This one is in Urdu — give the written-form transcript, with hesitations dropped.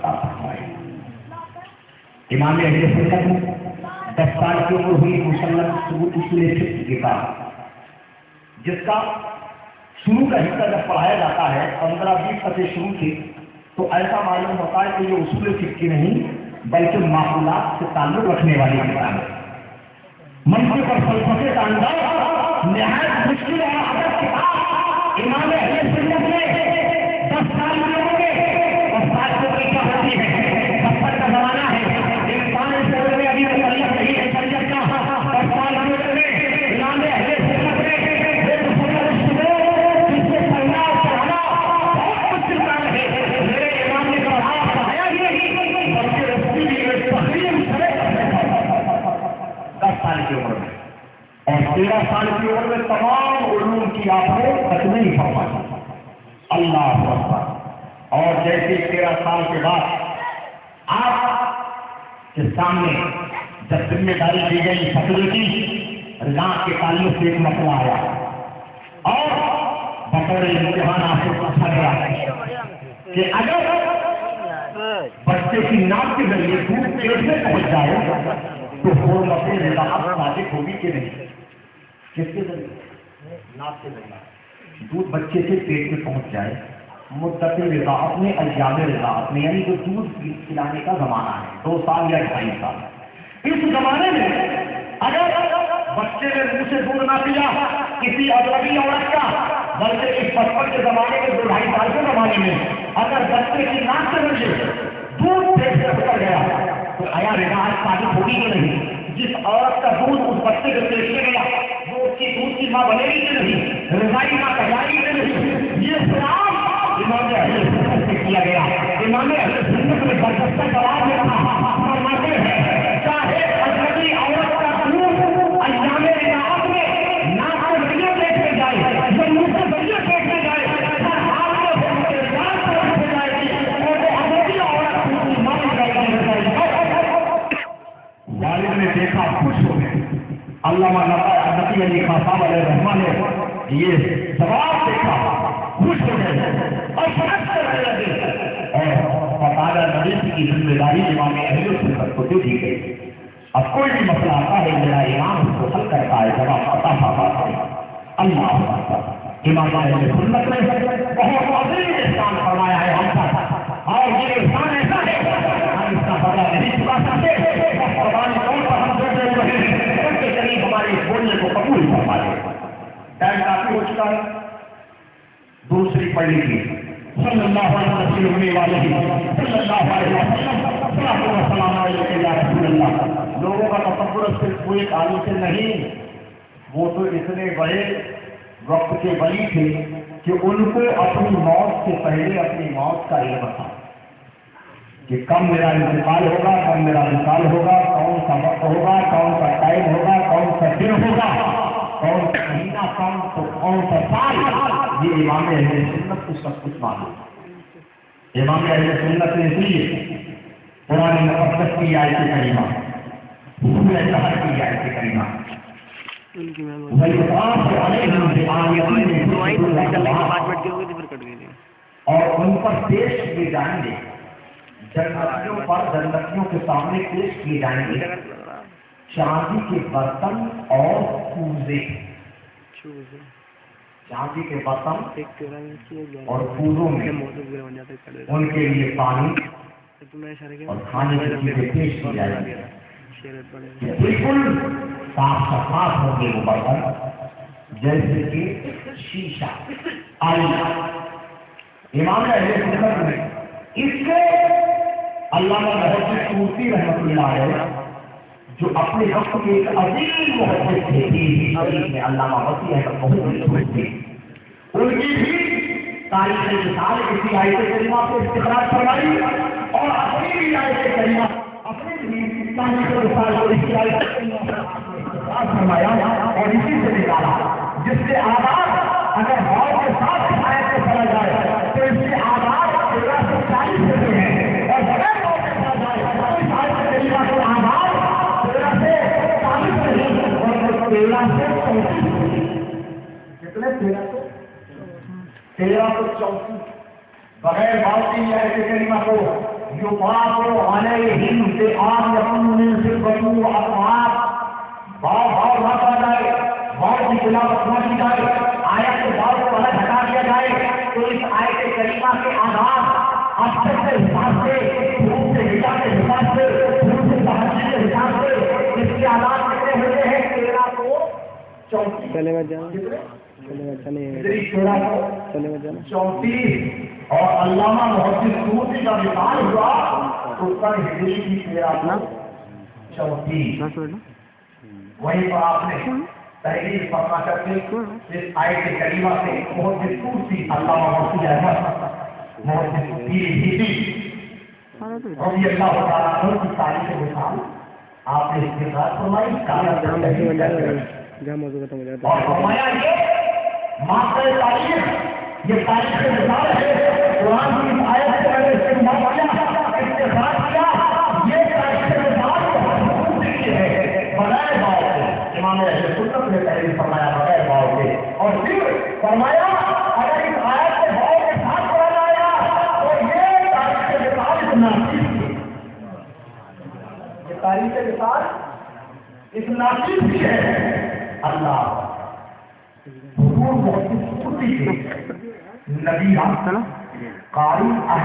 عطا فرمائے۔ امام اہل سنت 10 سال کی عمر ہوئی مسلم ثبوت اصول فقہ کتاب، جس کا شروع کا حصہ جب پڑھایا جاتا ہے 15-20 صفحے شروع تھے تو ایسا معلوم ہوتا ہے کہ یہ اصول فقہ نہیں بلکہ معقولات سے تعلق رکھنے والی کتاب ہے۔ منطق اور فلسفے کا انداز نہایت مشکل اور ادب کتاب امام اہل سنت نے 10 سال کی عمر میں اور 7 کو کیا ہوتی ہے، سفر کا زمانہ ہے، انسان اس عمر میں ابھی مسلط نہیں ہے شریعت کا، 10 سال کی عمر میں امام اہل سنت نے جس سے پڑھنا اور پڑھانا بہت مشکل کام ہے۔ میرے امام نے پڑھایا ہی نہیں بلکہ رسی بھی ایک تقریر کرے 10 سال کی عمر میں، اور 13 سال کی عمر میں تمام علوم کی آپ کو تکمیل فرمائی۔ اللہ اکبر۔ اور جیسے 13 سال کے بعد آپ کے سامنے جب ذمہ داری دی گئی فقرے کی، رزاق کے تعلق سے ایک مسئلہ آیا اور بطور امتحان آپ کو پوچھا گیا کہ اگر بچے کی ناک کے ذریعے دودھ پیٹ میں پہنچ جائے تو حرمت رضاعت واجب ہوگی کہ نہیں؟ کس کے ذریعے؟ ناک کے ذریعے دودھ بچے کے پیٹ میں پہنچ جائے، مدت رضاعت میں ایام رضاعت میں، یعنی جو دودھ پلانے کا زمانہ ہے 2 سال یا 2.5 سال، اس زمانے میں اگر بچے نے منہ سے دودھ نہ پیا کسی اجنبی عورت کا، بلکہ اس بچپن کے زمانے میں 2-2.5 سال کے زمانے میں اگر بچے کی ناک سے ذریعے دودھ پیٹ سے اتر گیا تو آیا رضاعت ثابت ہوگی کہ نہیں؟ جس عورت کا دودھ اس بچے کے پیٹ میں گیا وہ اس کی دودھ کی ماں بنے گی کہ نہیں؟ رضائی ماں کہلائے گی کہ نہیں؟ یہ سلام امام اہل سنت سے کیا گیا۔ امام اہل سنت نے برجستہ جواب میں کہا فرماتے ہیں چاہے اجنبی عورت کا دودھ ایام رضاعت میں ناک سے ذریعے پیٹ میں جائے یا منہ سے ذریعے پیٹ میں جائے، ہر حال میں وہ رضاعت پیٹ میں جائے گی اور وہ اجنبی عورت دودھ کی ماں بن جائے گی۔ والد نے دیکھا خوش ہو گئے۔ علامہ نقی علی خان صاحب علیہ الرحمٰن نے یہ جواب دیکھا، خوش ہو گئے اور فرق کرنے لگے، اور فقادہ نبی کی ذمہ داری امام اہل سنت کو دے دی گئی۔ اب کوئی بھی مسئلہ آتا ہے میرا امام اس کو حل کرتا ہے، جواب پتا پاتا ہے۔ اللہ اکبر۔ امام اہل سنت نے بہت عظیم احسان فرمایا ہے ہم پر، اور یہ احسان ایسا ہے ہم اس کا بدلہ نہیں چکا سکتے۔ قربانی طور پر ہم جو ہوئے ہیں ان کے قریب ہمارے بولنے کو قبول فرما لے۔ ٹائم کافی ہو چکا ہے، دوسری پڑھ لیجیے۔ صلی اللہ علیہ وسلم صلی اللہ علیہ وسلم السلام علیکم یا رسول اللہ۔ لوگوں کا تصور صرف وہ ایک عالم سے نہیں، وہ تو اتنے بڑے وقت کے ولی تھے کہ ان کو اپنی موت سے پہلے اپنی موت کا علم تھا کہ کب میرا انتقال ہوگا، کب میرا انتقال ہوگا، کون سا وقت ہوگا، کون سا ٹائم ہوگا، کون سا دن ہوگا، کون سا مہینہ، کون سا سال۔ یہ امام اہل سنت کو سب کچھ معلوم ہے۔ امام اہل سنت نے اس لیے قرآن مقدس کی آیت کریمہ، سورہ کہف کی آیت کریمہ اور ان پر پیش کیے جائیں گے، جنتیوں پر جنتیوں کے سامنے پیش کیے جائیں گے چاندی کے برتن اور کوزے، چاندی کے برتن اور کوزوں میں ان کے لیے پانی اور کھانے کی چیزیں پیش کی جائیں گی۔ بالکل صاف شفاف ہوں گے وہ برتن، جیسے کہ شیشہ، آئینہ۔ امام اہل سنت میں اس سے علامہ محدث طوسی رحمۃ اللہ علیہ جو اپنے وقت کے ایک عظیم محدث تھے، میں علامہ وسیع احمد بہت مشہور تھے، ان کی بھی تاریخ مثال کسی آیت کریمہ سے استخراج فرمائی اور اپنی بھی آیت کریمہ اپنی بھی تاریخ مثال کو اس کی آیت استخراج فرمایا اور اسی سے نکالا، جس سے آداب اگر غور کے ساتھ اس آیت کو پڑھا جائے تو اس کے آداب 1340 ہوتے ہیں، اور بغیر غور کے پڑھا جائے تو اس آیت کریمہ کے آداب 1340 نہیں اور 1334 کتنے 1334 بغیر غور کی آیت کریمہ کو یطاف علیہم بآنیۃ من فضۃ واکواب. بھاؤ نہ پڑا جائے، بھاؤ کی تلاوت نہ کی جائے، آیت کے بھاؤ کو الگ ہٹا دیا جائے. تو اس آیت کریمہ کے آغاز اکثر کے حساب سے، حروف ہجا کے حساب سے، حروف تہجد کے حساب سے اس کے آغاز کتنے ہوتے ہیں؟ 1334. چلے گا جانا، چلے گا چلے گا 34. اور علامہ محدث سوسی کا مثال ہوا تو اس کا ہجری کی 1334. وہیں پر آپ نے تحریر فرما کر کے اس آیت کریمہ سے محدث سوسی علامہ محدث احمد محدث رضی اللہ تعالیٰ عنہ کی تاریخ مثال آپ نے استقرار فرمائی. اور فرمایا یہ ماستر تاریخ، یہ تاریخ مثال ہے. قرآن کی اس آیت سے میں نے استعمال کیا، استقرار کیا. یہ تاریخ مثال کی ہے بغیر باؤ کے. امام اہل سنت نے تحریر فرمایا بغیر باؤ کے. اور پھر فرمایا اگر اس آیت سے باؤ کے ساتھ پڑھا جائے تو یہ تاریخ مثال اس ناصر کی، یہ تاریخ مثال اس ناصر کی ہے. اللہ حضور محدث سوسی کے نبی قاری